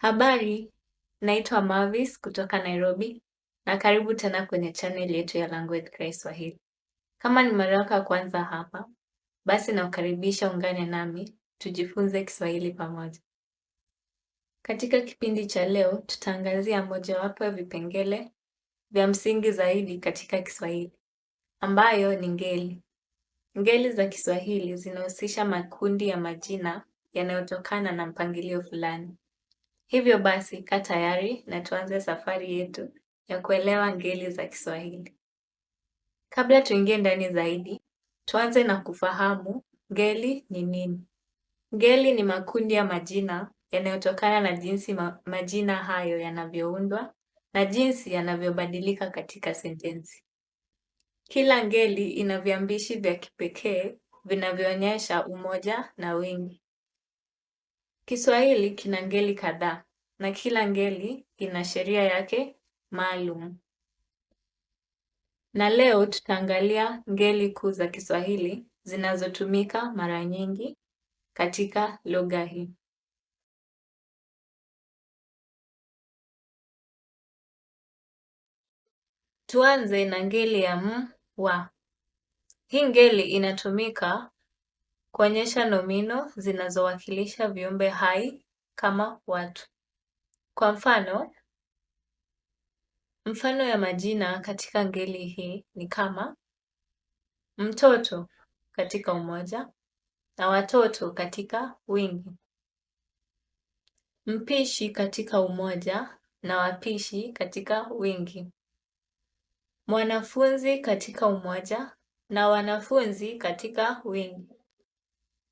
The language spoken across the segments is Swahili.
Habari, naitwa Mavis kutoka Nairobi na karibu tena kwenye channel yetu ya Language Cry Swahili. Kama ni mara yako ya kwanza hapa, basi nakukaribisha ungane nami tujifunze Kiswahili pamoja. Katika kipindi cha leo, tutaangazia mojawapo ya vipengele vya msingi zaidi katika Kiswahili, ambayo ni ngeli. Ngeli za Kiswahili zinahusisha makundi ya majina yanayotokana na mpangilio fulani. Hivyo basi, kaa tayari na tuanze safari yetu ya kuelewa ngeli za Kiswahili. Kabla tuingie ndani zaidi, tuanze na kufahamu ngeli ni nini. Ngeli ni makundi ya majina yanayotokana na jinsi majina hayo yanavyoundwa na jinsi yanavyobadilika katika sentensi. Kila ngeli ina viambishi vya kipekee vinavyoonyesha umoja na wingi. Kiswahili kina ngeli kadhaa na kila ngeli ina sheria yake maalum. Na leo tutaangalia ngeli kuu za Kiswahili zinazotumika mara nyingi katika lugha hii. Tuanze na ngeli ya wa. Hii ngeli inatumika kuonyesha nomino zinazowakilisha viumbe hai kama watu. Kwa mfano ya majina katika ngeli hii ni kama mtoto katika umoja na watoto katika wingi. Mpishi katika umoja na wapishi katika wingi. Mwanafunzi katika umoja na wanafunzi katika wingi.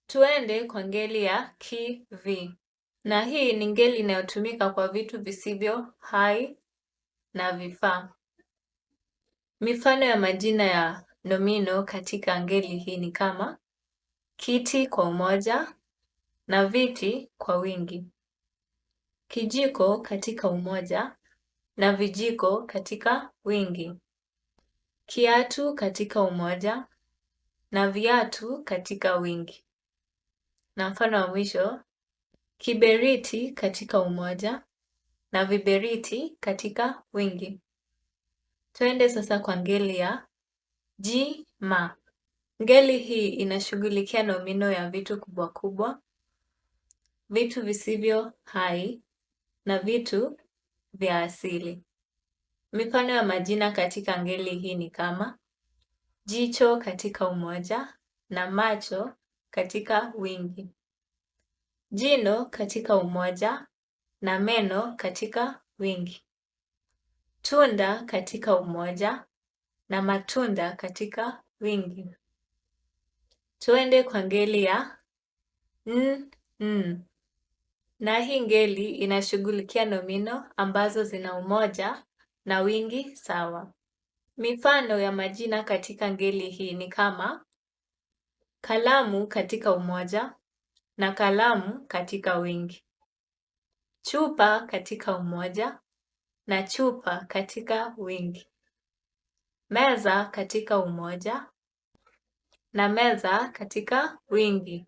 Tuende kwa ngeli ya ki-vi. Na hii ni ngeli inayotumika kwa vitu visivyo hai na vifaa. Mifano ya majina ya nomino katika ngeli hii ni kama kiti kwa umoja na viti kwa wingi. Kijiko katika umoja na vijiko katika wingi. Kiatu katika umoja na viatu katika wingi. Na mfano wa mwisho, kiberiti katika umoja na viberiti katika wingi. Tuende sasa kwa ngeli ya ji-ma. Ngeli hii inashughulikia nomino ya vitu kubwa kubwa, vitu visivyo hai na vitu vya asili. Mifano ya majina katika ngeli hii ni kama jicho katika umoja na macho katika wingi. Jino katika umoja na meno katika wingi. Tunda katika umoja na matunda katika wingi. Tuende kwa ngeli ya n. Na hii ngeli inashughulikia nomino ambazo zina umoja na wingi sawa. Mifano ya majina katika ngeli hii ni kama kalamu katika umoja na kalamu katika wingi. Chupa katika umoja na chupa katika wingi. Meza katika umoja na meza katika wingi.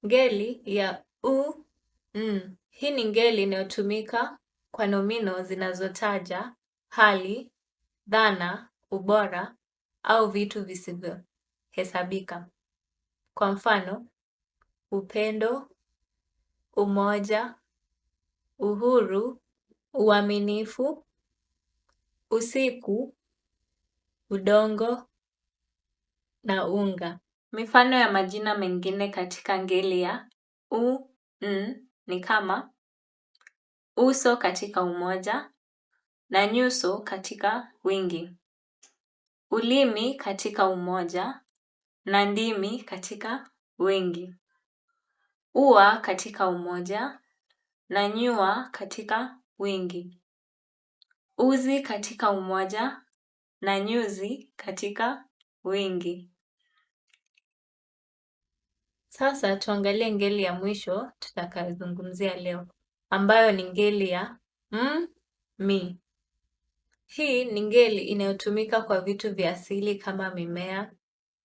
Ngeli ya u-n. Hii ni ngeli inayotumika kwa nomino zinazotaja hali, dhana, ubora au vitu visivyohesabika. Kwa mfano, upendo, umoja, uhuru, uaminifu, usiku, udongo na unga. Mifano ya majina mengine katika ngeli ya u-n ni kama uso katika umoja na nyuso katika wingi. Ulimi katika umoja na ndimi katika wingi. Ua katika umoja na nyua katika wingi. Uzi katika umoja na nyuzi katika wingi. Sasa tuangalie ngeli ya mwisho tutakayozungumzia leo, ambayo ni ngeli ya mi. Hii ni ngeli inayotumika kwa vitu vya asili kama mimea,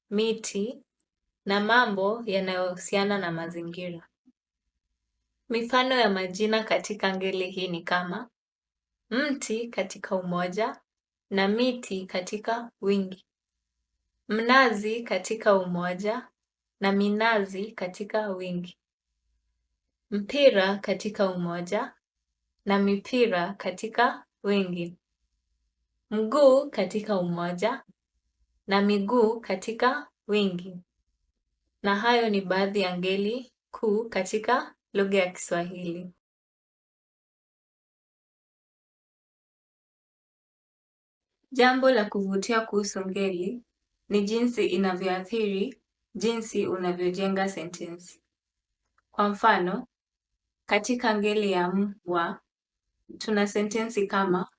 miti na mambo yanayohusiana na mazingira. Mifano ya majina katika ngeli hii ni kama mti katika umoja na miti katika wingi. Mnazi katika umoja na minazi katika wingi. Mpira katika umoja na mipira katika wingi. Mguu katika umoja na miguu katika wingi. Na hayo ni baadhi ya ngeli kuu katika lugha ya Kiswahili. Jambo la kuvutia kuhusu ngeli ni jinsi inavyoathiri jinsi unavyojenga sentensi. Kwa mfano, katika ngeli ya wa, tuna sentensi kama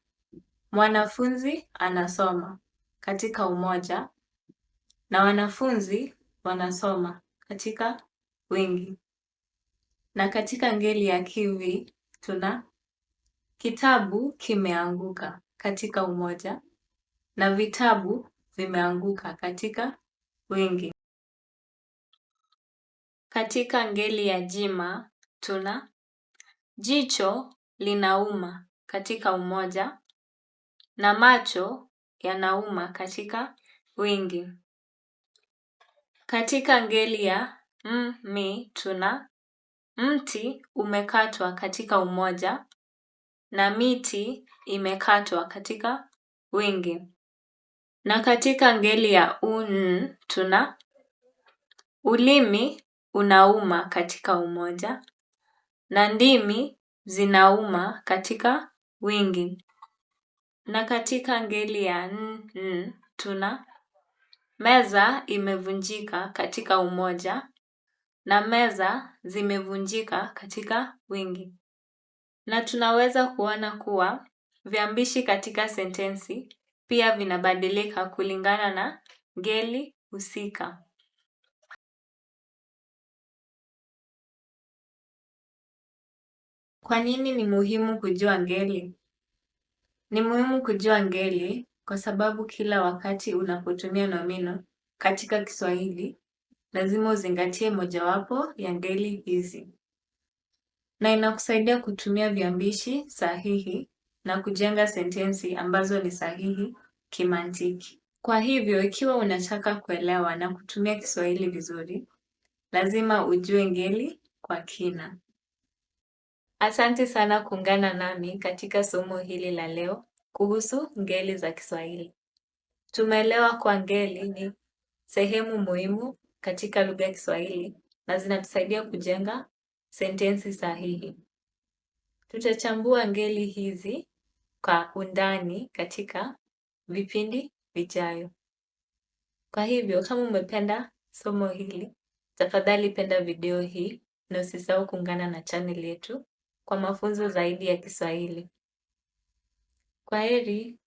mwanafunzi anasoma katika umoja na wanafunzi wanasoma katika wingi. Na katika ngeli ya kivi tuna kitabu kimeanguka katika umoja na vitabu vimeanguka katika wingi. Katika ngeli ya jima tuna jicho linauma katika umoja na macho yanauma katika wingi. Katika ngeli ya mi tuna mti umekatwa katika umoja na miti imekatwa katika wingi. Na katika ngeli ya tuna ulimi unauma katika umoja na ndimi zinauma katika wingi. Na katika ngeli ya tuna meza imevunjika katika umoja na meza zimevunjika katika wingi. Na tunaweza kuona kuwa viambishi katika sentensi pia vinabadilika kulingana na ngeli husika. Kwa nini ni muhimu kujua ngeli? Ni muhimu kujua ngeli kwa sababu kila wakati unapotumia nomino katika Kiswahili, lazima uzingatie mojawapo ya ngeli hizi. Na inakusaidia kutumia viambishi sahihi na kujenga sentensi ambazo ni sahihi kimantiki. Kwa hivyo, ikiwa unataka kuelewa na kutumia Kiswahili vizuri, lazima ujue ngeli kwa kina. Asante sana kuungana nami katika somo hili la leo kuhusu ngeli za Kiswahili. Tumeelewa kwa ngeli ni sehemu muhimu katika lugha ya Kiswahili na zinatusaidia kujenga sentensi sahihi. Tutachambua ngeli hizi kwa undani katika vipindi vijayo. Kwa hivyo, kama umependa somo hili, tafadhali penda video hii na usisahau kuungana na channel yetu kwa mafunzo zaidi ya Kiswahili. Kwaheri.